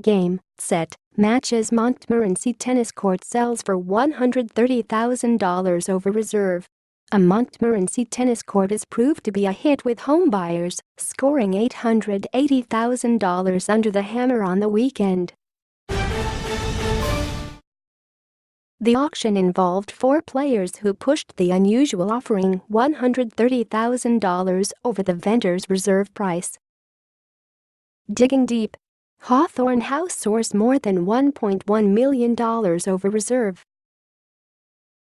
Game, set, matches Montmorency tennis court sells for $130,000 over reserve. A Montmorency tennis court is proved to be a hit with homebuyers, scoring $880,000 under the hammer on the weekend. The auction involved 4 players who pushed the unusual offering $130,000 over the vendor's reserve price. Digging deep, Hawthorn house soars more than $1.1 million over reserve.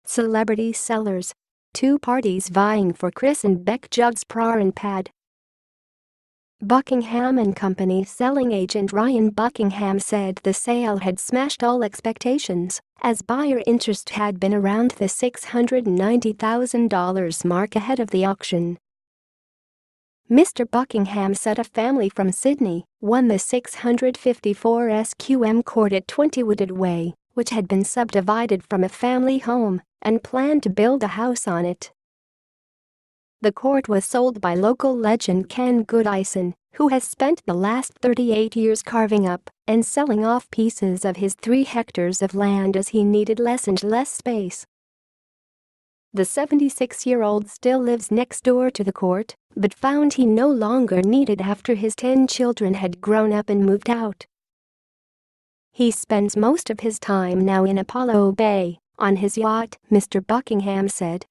Celebrity sellers. 2 parties vying for Chris and Beck Judd's bra and pad. Buckingham & Company selling agent Ryan Buckingham said the sale had smashed all expectations, as buyer interest had been around the $690,000 mark ahead of the auction. Mr. Buckingham said a family from Sydney won the 654 SQM court at 20 Wooded Way, which had been subdivided from a family home, and planned to build a house on it. The court was sold by local legend Ken Goodison, who has spent the last 38 years carving up and selling off pieces of his 3 hectares of land as he needed less and less space. The 76-year-old still lives next door to the court, but found he no longer needed after his 10 children had grown up and moved out. He spends most of his time now in Apollo Bay, on his yacht, Mr. Buckingham said.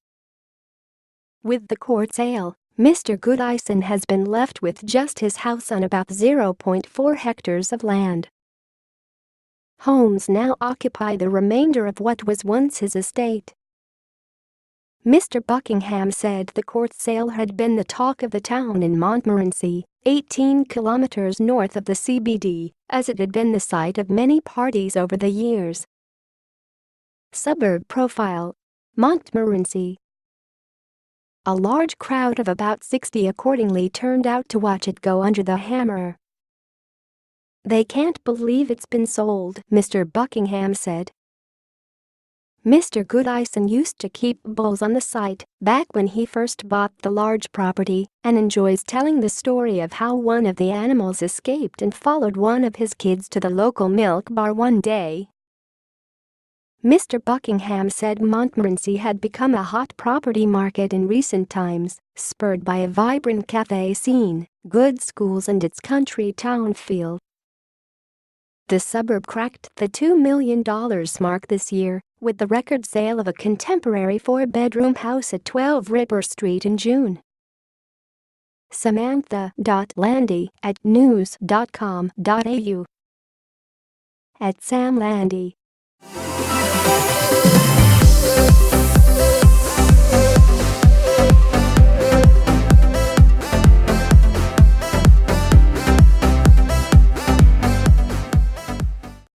With the court sale, Mr. Goodison has been left with just his house on about 0.4 hectares of land. Homes now occupy the remainder of what was once his estate. Mr. Buckingham said the court sale had been the talk of the town in Montmorency, 18 kilometers north of the CBD, as it had been the site of many parties over the years. Suburb profile. Montmorency. A large crowd of about 60 accordingly turned out to watch it go under the hammer. They can't believe it's been sold, Mr. Buckingham said. Mr. Goodison used to keep bulls on the site back when he first bought the large property and enjoys telling the story of how one of the animals escaped and followed one of his kids to the local milk bar one day. Mr. Buckingham said Montmorency had become a hot property market in recent times, spurred by a vibrant cafe scene, good schools and its country town feel. The suburb cracked the $2 million mark this year, with the record sale of a contemporary 4-bedroom house at 12 Ripper Street in June. Samantha.Landy @news.com.au @Sam Landy